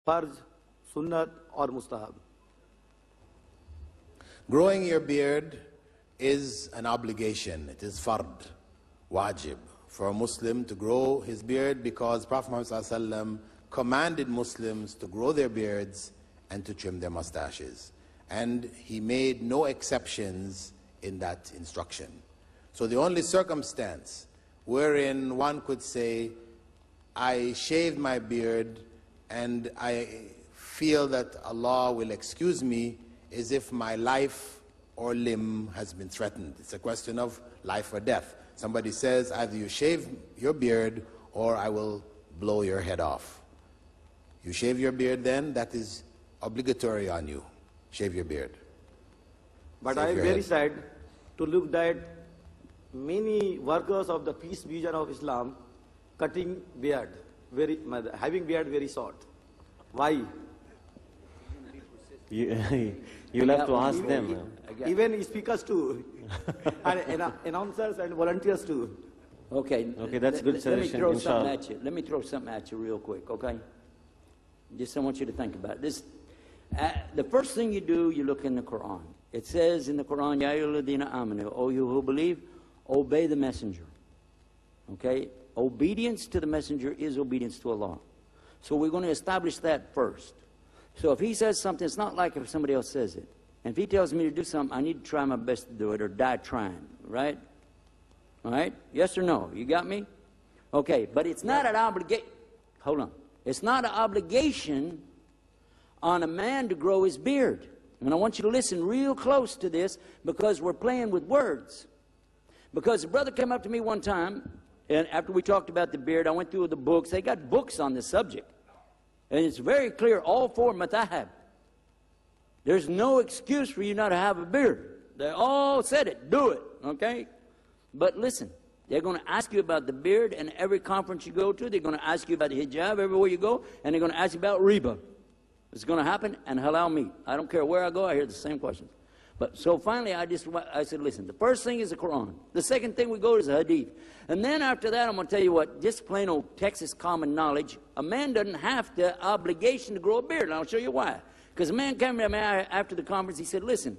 farz, sunnat or mustahab? Growing your beard is an obligation. It is fard, wajib, for a Muslim to grow his beard, because Prophet Muhammad ﷺ commanded Muslims to grow their beards and to trim their mustaches. And he made no exceptions in that instruction. So the only circumstance wherein one could say, I shaved my beard and I feel that Allah will excuse me, is if my life or limb has been threatened. It's a question of life or death. Somebody says, either you shave your beard or I will blow your head off. You shave your beard, then that is obligatory on you. Shave your beard. But I am very sad to look that many workers of the peace vision of Islam cutting beard, having beard very short. Why? You'll have to ask them. Even speakers too, and announcers and volunteers too. Okay, that's good suggestion. Let me throw something at you real quick, okay? Just I want you to think about this. The first thing you do, you look in the Quran. It says in the Quran, Ya ayyuhalladhina amanu, O you who believe, obey the messenger. Okay? Obedience to the messenger is obedience to Allah. So we're going to establish that first. So if he says something, it's not like if somebody else says it. And if he tells me to do something, I need to try my best to do it or die trying, right? All right? Yes or no? You got me? Okay, but it's not an obligation. Hold on. It's not an obligation on a man to grow his beard. And I want you to listen real close to this, because we're playing with words. Because a brother came up to me one time, and after we talked about the beard, I went through the books. They got books on this subject. And it's very clear, all four madhab. There's no excuse for you not to have a beard. They all said it. Do it, okay? But listen, they're going to ask you about the beard, and every conference you go to, they're going to ask you about the hijab everywhere you go, and they're going to ask you about riba. It's going to happen, and halal meat. I don't care where I go, I hear the same questions. But so finally, I said, listen, the first thing is the Quran. The second thing we go to is the hadith. And then after that, I'm going to tell you what, just plain old Texas common knowledge, a man doesn't have the obligation to grow a beard, and I'll show you why. Because a man came to me after the conference, he said, listen,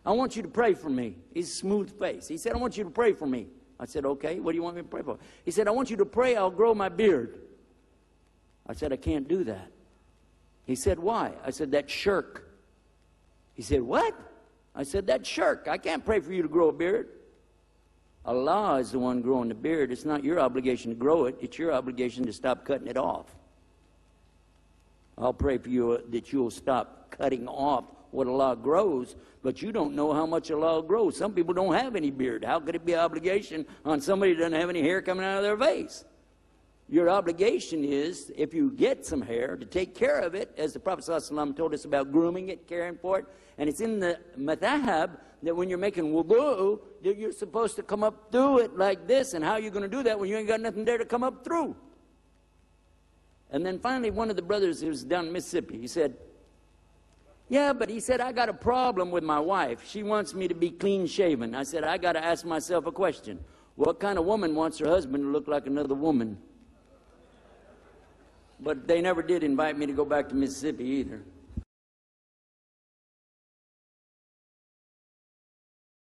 I want you to pray for me. He's smooth face. He said, I want you to pray for me. I said, okay, what do you want me to pray for? He said, I want you to pray I'll grow my beard. I said, I can't do that. He said, why? I said, that's shirk. He said, what? I said, that's shirk. I can't pray for you to grow a beard. Allah is the one growing the beard. It's not your obligation to grow it. It's your obligation to stop cutting it off. I'll pray for you that you'll stop cutting off what Allah grows, but you don't know how much Allah grows. Some people don't have any beard. How could it be an obligation on somebody who doesn't have any hair coming out of their face? Your obligation is, if you get some hair, to take care of it, as the Prophet ﷺ told us about grooming it, caring for it. And it's in the madhab that when you're making wudu, that you're supposed to come up through it like this. And how are you going to do that when you ain't got nothing there to come up through? And then finally, one of the brothers who was down in Mississippi, he said, yeah, but he said, I got a problem with my wife. She wants me to be clean shaven. I said, I got to ask myself a question. What kind of woman wants her husband to look like another woman? But they never did invite me to go back to Mississippi either.